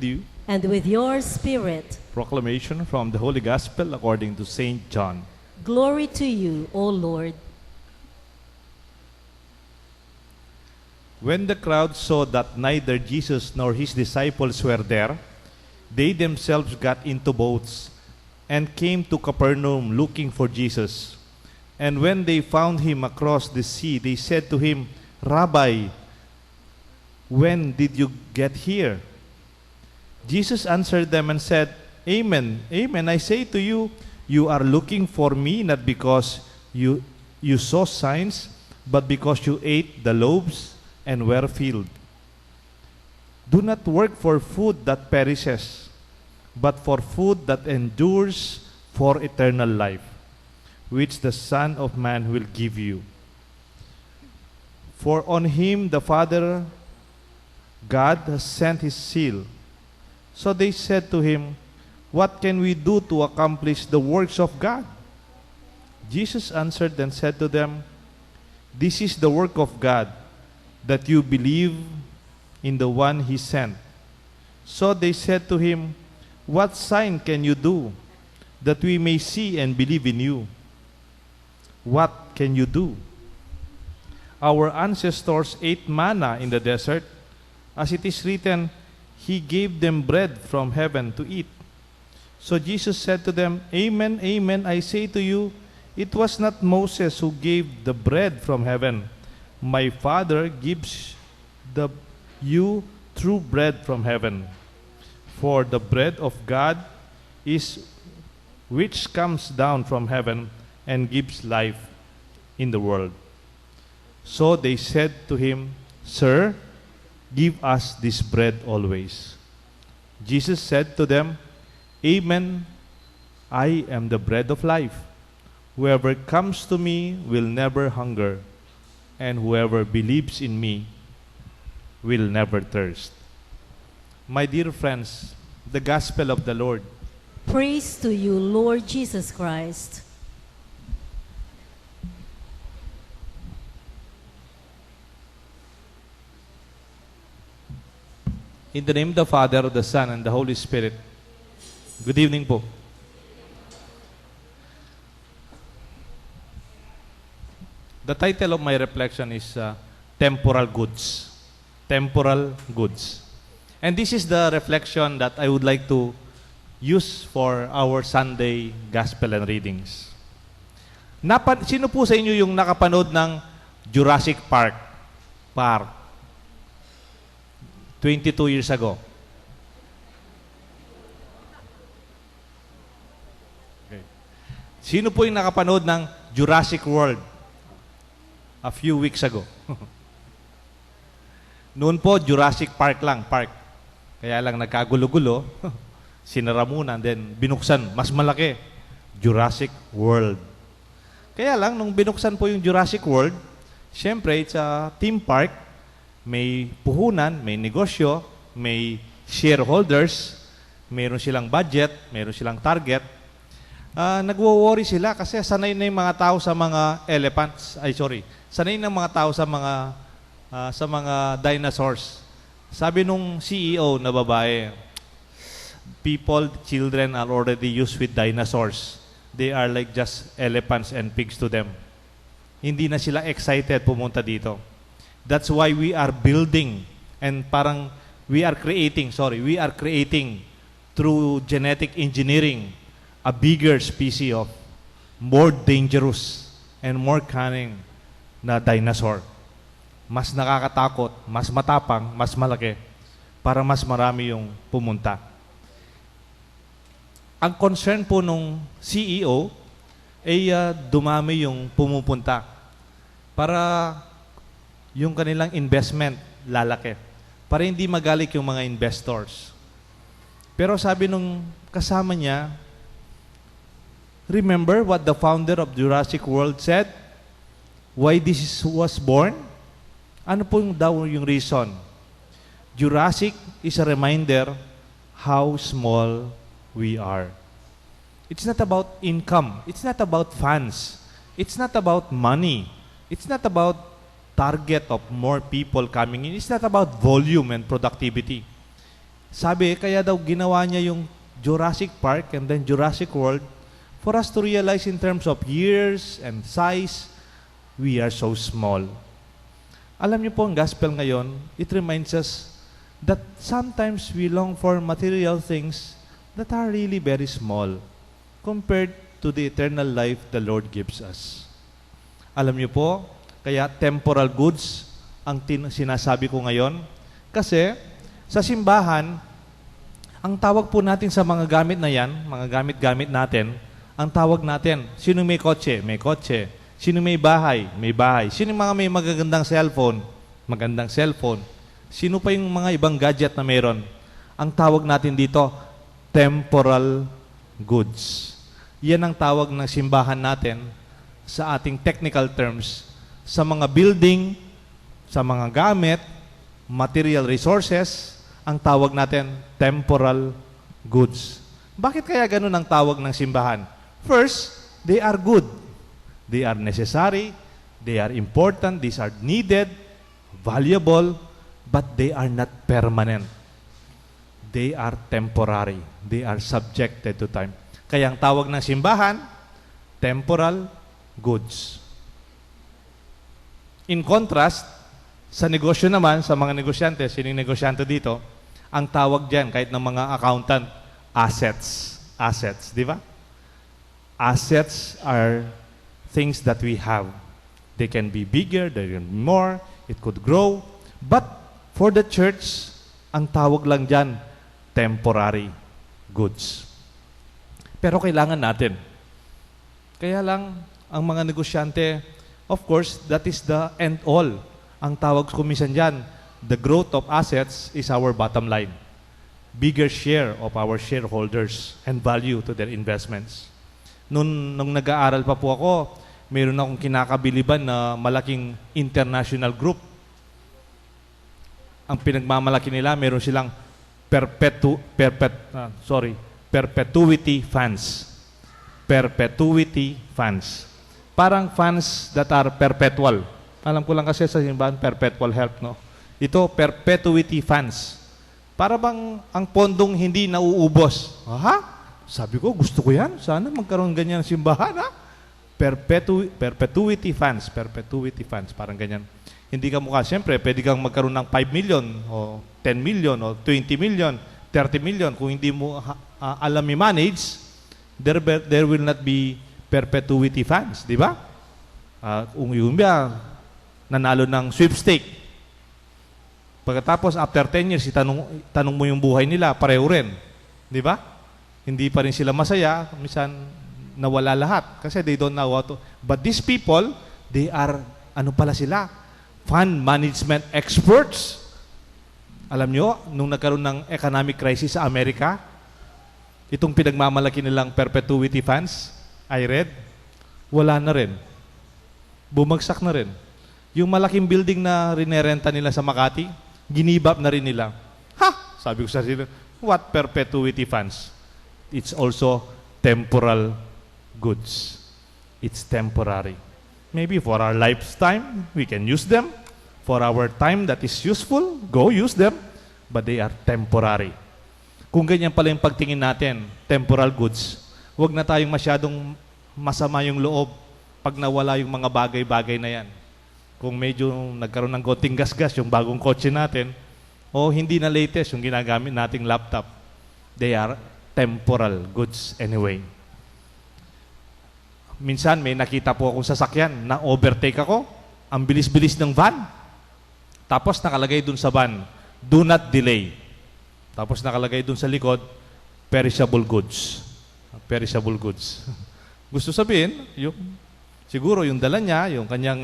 with you. and with your spirit. Proclamation from the Holy Gospel according to Saint John. Glory to you, O Lord. When the crowd saw that neither Jesus nor his disciples were there, they themselves got into boats and came to Capernaum looking for Jesus. And when they found him across the sea, they said to him, Rabbi, when did you get here? Jesus answered them and said, Amen, amen, I say to you, you are looking for me not because you saw signs, but because you ate the loaves and were filled. Do not work for food that perishes, but for food that endures for eternal life, which the Son of Man will give you. For on him the Father God has sent his seal. So they said to him, What can we do to accomplish the works of God? Jesus answered and said to them, This is the work of God, that you believe in the one he sent. So they said to him, What sign can you do, that we may see and believe in you? What can you do? Our ancestors ate manna in the desert. As it is written, He gave them bread from heaven to eat. So Jesus said to them, Amen, amen, I say to you, it was not Moses who gave the bread from heaven. My Father gives you true bread from heaven. For the bread of God is which comes down from heaven and gives life in the world. So they said to him, Sir, give us this bread always. Jesus said to them, Amen, I am the bread of life. Whoever comes to me will never hunger, and whoever believes in me will never thirst. My dear friends, the Gospel of the Lord. Praise to you, Lord Jesus Christ. In the name of the Father, the Son, and the Holy Spirit. Good evening po. The title of my reflection is Temporal Goods. Temporal Goods. And this is the reflection that I would like to use for our Sunday Gospel and Readings. Sino po sa inyo yung nakapanood ng Jurassic Park? 22 years ago. Okay. Sino po yung nakapanood ng Jurassic World? A few weeks ago. Noon po, Jurassic Park lang, park. Kaya lang nagkagulo-gulo, sinara muna, then binuksan, mas malaki, Jurassic World. Kaya lang, nung binuksan po yung Jurassic World, syempre, it's a theme park, may puhunan, may negosyo, may shareholders, mayroon silang budget, mayroon silang target. Nagwo-worry sila kasi sanay na yung mga tao sa mga elephants. Sanay na mga tao sa mga dinosaurs. Sabi nung CEO na babae, people, children are already used with dinosaurs. They are like just elephants and pigs to them. Hindi na sila excited pumunta dito. That's why we are building and we are creating through genetic engineering a bigger species of more dangerous and more cunning na dinosaur. Mas nakakatakot, mas matapang, mas malaki para mas marami yung pumunta. Ang concern po nung CEO ay dumami yung pumupunta para yung kanilang investment lalaki. Para hindi magalik yung mga investors. Pero sabi nung kasama niya, remember what the founder of Jurassic World said? Why this was born? Ano po yung reason? Jurassic is a reminder how small we are. It's not about income. It's not about funds. It's not about money. It's not about target of more people coming in. It's not about volume and productivity. Sabi, kaya daw ginawa niya yung Jurassic Park and then Jurassic World for us to realize in terms of years and size, we are so small. Alam niyo po, ang gospel ngayon, it reminds us that sometimes we long for material things that are really very small compared to the eternal life the Lord gives us. Alam niyo po, kaya temporal goods ang sinasabi ko ngayon. Kasi sa simbahan, ang tawag po natin sa mga gamit na yan, mga gamit-gamit natin, ang tawag natin, sino may kotse? May kotse. Sino may bahay? May bahay. Sino mga may magagandang cellphone? Magandang cellphone. Sino pa yung mga ibang gadget na meron? Ang tawag natin dito, temporal goods. Yan ang tawag ng simbahan natin sa ating technical terms, sa mga building, sa mga gamit, material resources, ang tawag natin, temporal goods. Bakit kaya ganun ang tawag ng simbahan? First, they are good. They are necessary, they are important, these are needed, valuable, but they are not permanent. They are temporary. They are subjected to time. Kaya ang tawag ng simbahan, temporal goods. In contrast, sa negosyo naman, sa mga negosyante, sining negosyante dito, ang tawag dyan, kahit ng mga accountant, assets. Assets, di ba? Assets are things that we have. They can be bigger, they can be more, it could grow. But for the church, ang tawag lang dyan, temporary goods. Pero kailangan natin. Kaya lang, ang mga negosyante, of course, that is the end all. Ang tawag ko minsan dyan, the growth of assets is our bottom line. Bigger share of our shareholders and value to their investments. Nung nag-aaral pa po ako, meron akong kinakabiliban na malaking international group. Ang pinagmamalaki nila, meron silang perpetuity funds. Perpetuity funds. Parang funds that are perpetual. Alam ko lang kasi sa simbahan, perpetual help, no? Ito, perpetuity funds. Para bang ang pondong hindi nauubos. Aha? Sabi ko, gusto ko yan. Sana magkaroon ganyan ng simbahan, ha? Perpetuity funds. Perpetuity funds. Parang ganyan. Hindi ka mukha, siyempre, pwede kang magkaroon ng 5 million o 10 million o 20 million, 30 million. Kung hindi mo alam i-manage, there will not be perpetuity funds. Di ba? Kung yung nanalo ng sweepstake. Pagkatapos, after 10 years, tanong mo yung buhay nila, pareho rin. Di ba? Hindi pa rin sila masaya. Minsan, nawala lahat. Kasi they don't know how to. But these people, they are, ano pala sila? Fund management experts. Alam nyo, nung nagkaroon ng economic crisis sa Amerika, itong pinagmamalaki nilang perpetuity funds, I read, wala na rin. Bumagsak na rin. Yung malaking building na rinerenta nila sa Makati, ginibap na rin nila. Ha! Sabi ko sa sila, what perpetuity funds? It's also temporal goods. It's temporary. Maybe for our lifetime, we can use them. For our time that is useful, go use them. But they are temporary. Kung ganyan pala yung pagtingin natin, temporal goods, huwag na tayong masyadong masama yung loob pag nawala yung mga bagay-bagay na yan. Kung medyo nagkaroon ng konting gasgas yung bagong kotse natin, o hindi na latest yung ginagamit nating laptop, they are temporal goods anyway. Minsan may nakita po akong sasakyan na overtake ako, ang bilis-bilis ng van. Tapos nakalagay dun sa van, do not delay. Tapos nakalagay dun sa likod, perishable goods. Perishable goods. Gusto sabihin, siguro yung dala niya, yung kanyang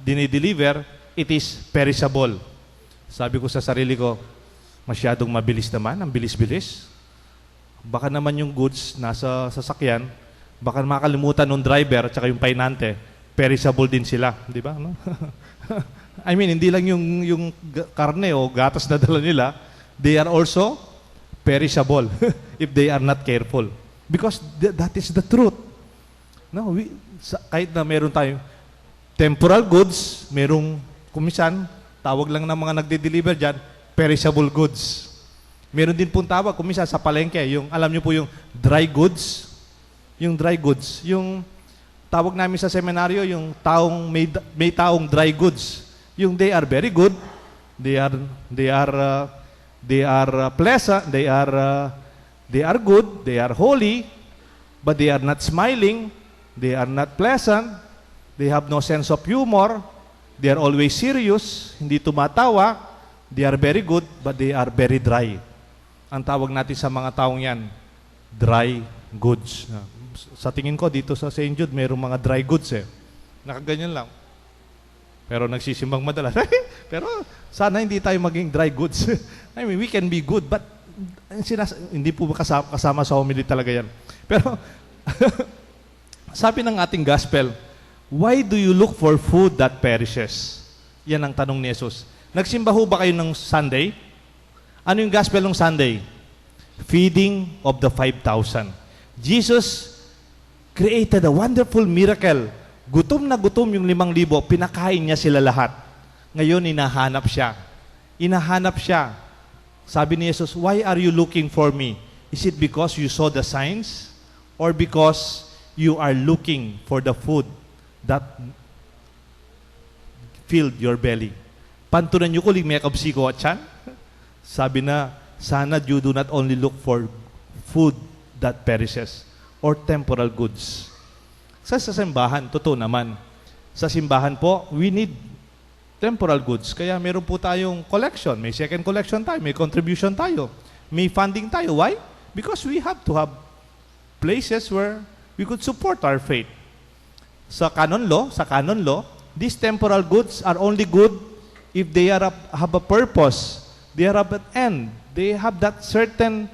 dinideliver, it is perishable. Sabi ko sa sarili ko, masyadong mabilis naman, ang bilis-bilis. Baka naman yung goods nasa sasakyan, baka makalimutan ng driver at saka yung painante, perishable din sila. Di ba? No? I mean, hindi lang yung karne o gatas na dala nila, they are also perishable if they are not careful. Because that is the truth. No, kahit na meron tayong temporal goods, merong kumisan, tawag lang ng mga nagde-deliver dyan, perishable goods. Meron din pong tawag, kumisa sa palengke, yung, alam niyo po yung dry goods. Yung dry goods. Yung tawag namin sa seminaryo, yung taong may taong dry goods. Yung they are very good, they are pleasant, they are good, they are holy, but they are not smiling, they are not pleasant, they have no sense of humor, they are always serious, hindi tumatawa, they are very good, but they are very dry. Ang tawag natin sa mga taong yan, dry goods. Sa tingin ko, dito sa St. Jude, mayroong mga dry goods eh. Nakaganyan lang. Pero nagsisimbang madalas. Pero sana hindi tayo maging dry goods. I mean, we can be good, but hindi po kasama sa homily talaga yan. Pero sabi ng ating gospel, why do you look for food that perishes? Yan ang tanong ni Jesus. Nagsimba ho ba kayo ng Sunday? Ano yung gospel ng Sunday? Feeding of the 5,000. Jesus created a wonderful miracle. Gutom na gutom yung 5,000, pinakain niya sila lahat. Ngayon, inahanap siya. Inahanap siya. Sabi ni Jesus, why are you looking for me? Is it because you saw the signs? Or because you are looking for the food that filled your belly? Pantunan niyo ko, may kabsiko at yan? Sabi na, sana you do not only look for food that perishes or temporal goods. Sa simbahan, totoo naman. Sa simbahan po, we need temporal goods. Kaya meron po tayong collection. May second collection tayo, may contribution tayo, may funding tayo. Why? Because we have to have places where we could support our faith. Sa canon law, these temporal goods are only good if they have a purpose. They have an end. They have that certain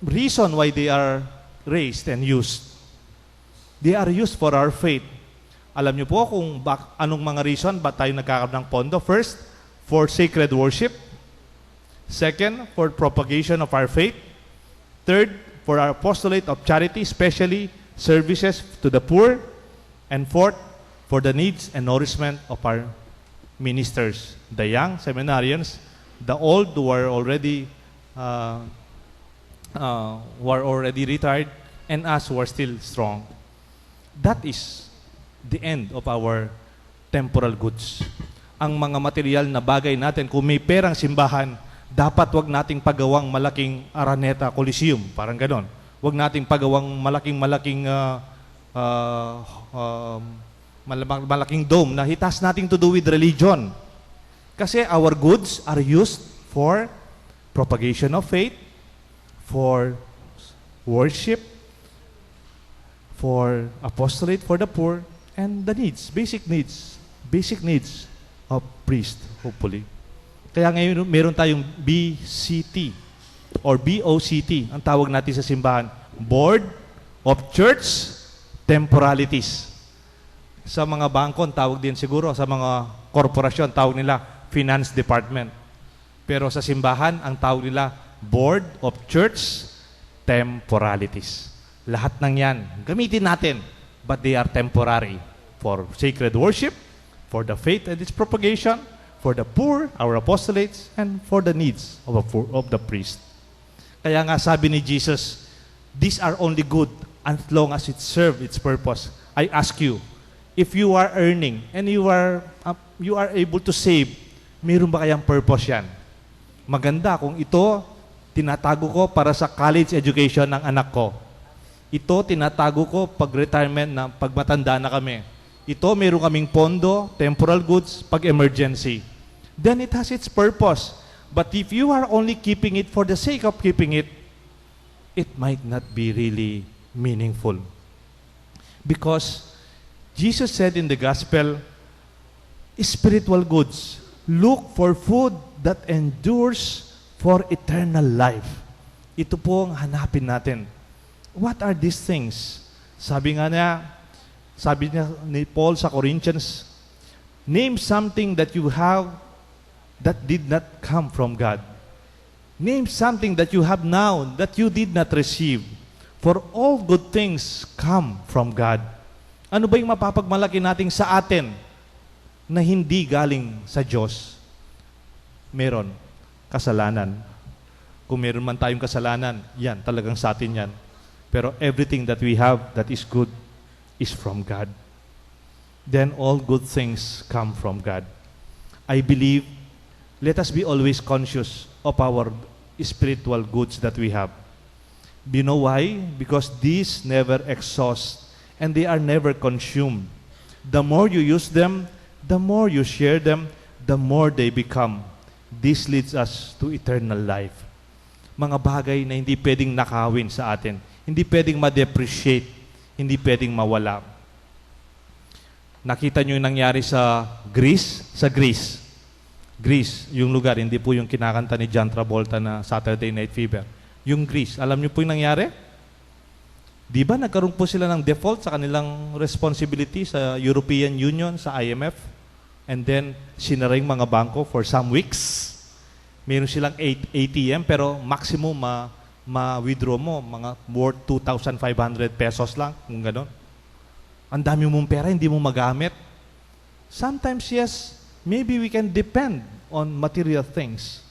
reason why they are raised and used. They are used for our faith. Alam niyo po kung anong mga reason ba tayo nagkakaroon ng pondo? First, for sacred worship. Second, for propagation of our faith. Third, for our apostolate of charity, especially services to the poor. And fourth, for the needs and nourishment of our ministers, the young seminarians, the old who are already retired, and us who are still strong. That is the end of our temporal goods. Ang mga material na bagay natin, kung may perang simbahan, dapat wag nating pagawang malaking Araneta Coliseum, parang ganon. Wag nating pagawang malaking dome na it has nothing to do with religion. Kasi our goods are used for propagation of faith, for worship, for apostolate for the poor, and the needs, basic needs of priest, hopefully. Kaya ngayon meron tayong BCT or BOCT, ang tawag natin sa simbahan, Board of Church Temporalities. Sa mga bangko, tawag din siguro, sa mga korporasyon, tawag nila Finance Department. Pero sa simbahan, ang tawag nila Board of Church Temporalities. Lahat ng yan, gamitin natin, but they are temporary for sacred worship, for the faith and its propagation, for the poor, our apostolates, and for the needs of the priest. Kaya nga sabi ni Jesus, these are only good as long as it serves its purpose. I ask you, if you are earning and you are able to save, mayroon ba kayang purpose yan? Maganda kung ito, tinatago ko para sa college education ng anak ko. Ito, tinatago ko pag-retirement na pagmatanda na kami. Ito, mayroon kaming pondo, temporal goods, pag-emergency. Then it has its purpose. But if you are only keeping it for the sake of keeping it, it might not be really meaningful. Because Jesus said in the gospel, spiritual goods, look for food that endures for eternal life. Ito po ang hanapin natin. What are these things? Sabi niya ni Paul sa Corinthians, name something that you have that did not come from God. Name something that you have now that you did not receive. For all good things come from God. Ano ba yung mapapagmalaki natin sa atin na hindi galing sa Diyos? Meron. kasalanan. Kung meron man tayong kasalanan, yan, talagang sa atin yan. Pero everything that we have that is good is from God. Then all good things come from God. I believe, let us be always conscious of our spiritual goods that we have. Do you know why? Because these never exhaust and they are never consumed. The more you use them, the more you share them, the more they become. This leads us to eternal life. Mga bagay na hindi pwedeng nakawin sa atin. Hindi pwedeng ma-depreciate. Hindi pwedeng mawala. Nakita nyo yung nangyari sa Greece? Sa Greece. Greece, yung lugar, hindi po yung kinakanta ni John Travolta na Saturday Night Fever. Yung Greece, alam nyo po yung nangyari? Di ba nagkaroon po sila ng default sa kanilang responsibility sa European Union, sa IMF? And then, sinara yung mga bangko for some weeks. Meron silang 8 ATM, pero maximum ma-withdraw mo, mga worth 2,500 pesos lang, kung gano'n. Ang dami mong pera, hindi mo magamit. Sometimes, yes, maybe we can depend on material things.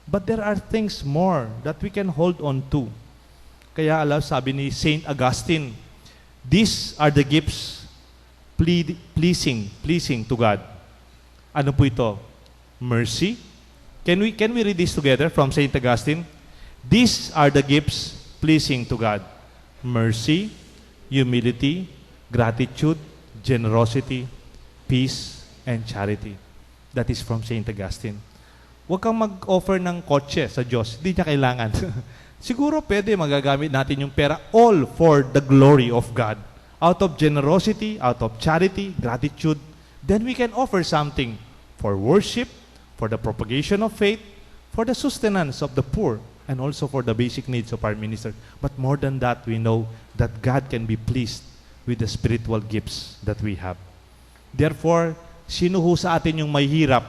But there are things more that we can hold on to. Kaya sabi ni Saint Augustine, these are the gifts pleasing to God. Ano po ito? Mercy. Can we read this together from Saint Augustine? These are the gifts pleasing to God. Mercy, humility, gratitude, generosity, peace, and charity. That is from Saint Augustine. Huwag kang mag-offer ng kotse sa Diyos. Hindi niya kailangan. Siguro pwede magagamit natin yung pera all for the glory of God. Out of generosity, out of charity, gratitude, then we can offer something for worship, for the propagation of faith, for the sustenance of the poor, and also for the basic needs of our ministers. But more than that, we know that God can be pleased with the spiritual gifts that we have. Therefore, sino ho sa atin yung may hirap?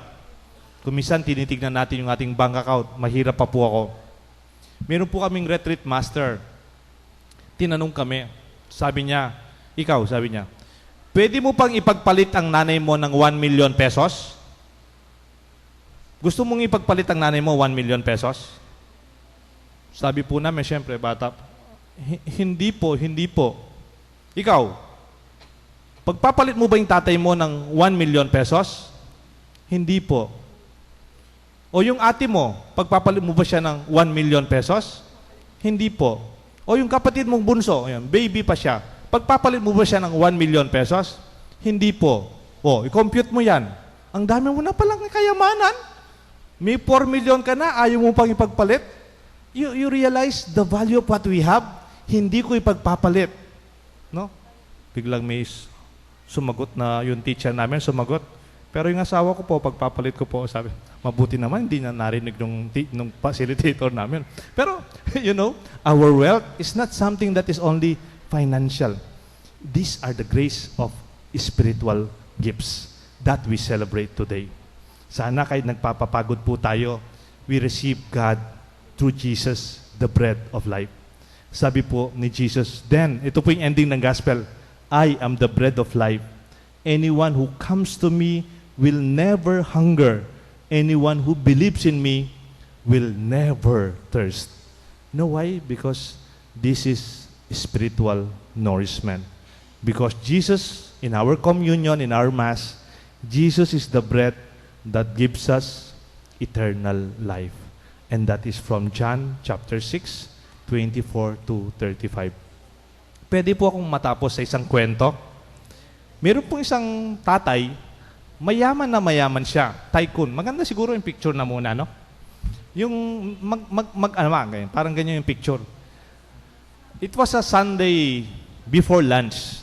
Kung minsan tinitignan natin yung ating bank account, mahirap pa po ako. Meron po kaming retreat master. Tinanong kami, sabi niya, pwede mo pang ipagpalit ang nanay mo ng 1 million pesos? Gusto mong ipagpalit ang nanay mo 1 million pesos? Sabi po namin, syempre, bata, hindi po. Ikaw, pagpapalit mo ba yung tatay mo ng 1 million pesos? Hindi po. O yung ate mo, pagpapalit mo ba siya ng 1 million pesos? Hindi po. O yung kapatid mong bunso, ayan, baby pa siya, pagpapalit mo ba siya ng 1 million pesos? Hindi po. O, i-compute mo yan. Ang dami mo na palang kayamanan. May 4 million ka na, ayaw mo pang ipagpalit. You realize the value of what we have, hindi ko ipagpapalit. No? Biglang may sumagot na yung teacher namin, sumagot. Pero yung asawa ko po, pagpapalit ko po, sabi, mabuti naman, hindi na narinig nung facilitator namin. Pero, you know, our wealth is not something that is only financial. These are the grace of spiritual gifts that we celebrate today. Sana kahit nagpapapagod po tayo, we receive God through Jesus, the bread of life. Sabi po ni Jesus, then, ito po yung ending ng gospel, I am the bread of life. Anyone who comes to me will never hunger. Anyone who believes in me will never thirst. Know why? Because this is spiritual nourishment. Because Jesus, in our communion, in our Mass, Jesus is the bread that gives us eternal life. And that is from John chapter 6, 24 to 35. Pwede po akong matapos sa isang kwento. Meron pong isang tatay, mayaman na mayaman siya, tycoon. Maganda siguro yung picture na muna, no? Yung parang ganyan yung picture. It was a Sunday before lunch.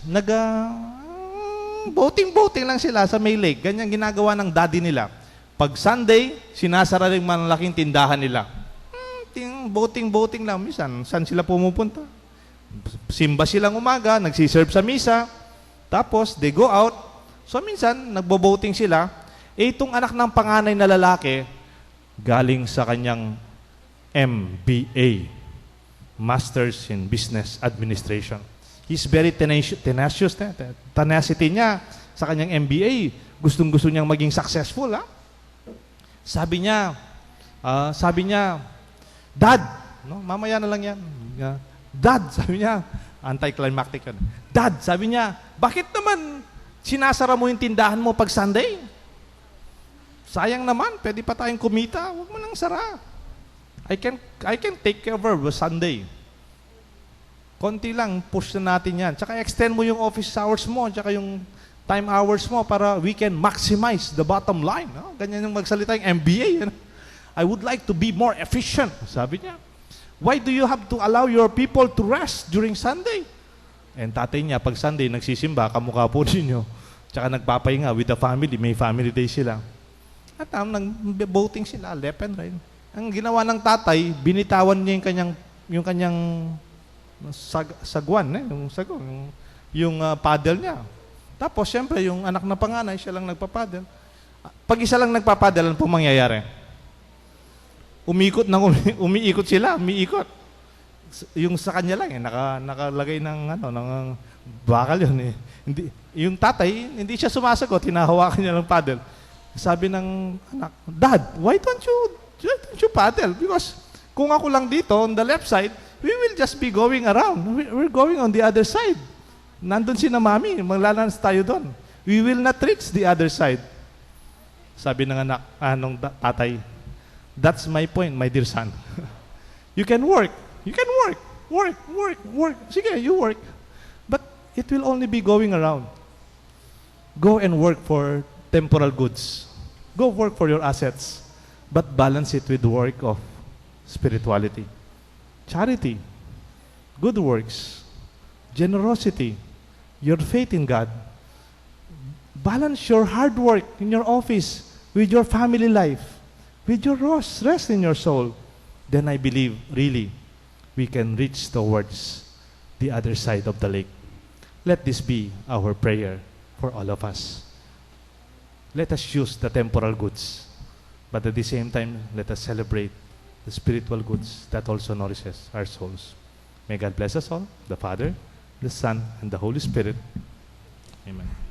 Boating lang sila sa may lake. Ganyan ginagawa ng daddy nila. Pag Sunday, sinasara rin malaking tindahan nila. Boating lang. Minsan, saan sila pumupunta? Simba silang umaga, nagsiserve sa misa. Tapos, they go out. So, minsan, nagbo-boating sila. Itong anak ng panganay na lalaki, galing sa kanyang MBA, Masters in Business Administration. He's very tenacious. Tenacity niya sa kanyang MBA. Gustong-gusto niyang maging successful. Ha? Sabi niya, Sabi niya, Dad, no, mamaya na lang yan. Dad, sabi niya, anticlimactic yun. Dad, sabi niya, bakit naman sinasara mo yung tindahan mo pag Sunday? Sayang naman, pwede pa tayong kumita. Huwag mo nang sara. I can take care of her Sunday. Konti lang, push na natin yan. Tsaka extend mo yung office hours mo, tsaka yung time hours mo para we can maximize the bottom line. No? Ganyan yung magsalita yung MBA. I would like to be more efficient, sabi niya. Why do you have to allow your people to rest during Sunday? And tatay niya, pag Sunday, nagsisimba, kamukha po ninyo. Tsaka nagpapahinga with the family, may family day sila. At nang-voting sila, left and right. Ang ginawa ng tatay, binitawan niya yung kanyang sagwan, yung paddle niya. Tapos, siyempre, yung anak na panganay, siya lang nagpapaddle. Pag isa lang nagpapaddle, ano pong mangyayari? Umiikot sila, umiikot. Yung sa kanya lang, nakalagay ng bakal yun. Yung tatay, hindi siya sumasagot, hinahawakan niya ng paddle. Sabi ng anak, Dad, why don't you paddle? Because kung ako lang dito, on the left side, we will just be going around. We're going on the other side. Nandun si na mami, maglalans tayo doon. We will not reach the other side. Sabi ng anak, nung tatay, that's my point, my dear son. You can work. You can work. Work. Sige, you work. But it will only be going around. Go and work for temporal goods. Go work for your assets. But balance it with work of spirituality. Charity. Good works. Generosity. Your faith in God. Balance your hard work in your office with your family life. With your rest in your soul, then I believe, really, we can reach towards the other side of the lake. Let this be our prayer for all of us. Let us use the temporal goods, but at the same time, let us celebrate the spiritual goods that also nourishes our souls. May God bless us all, the Father, the Son, and the Holy Spirit. Amen.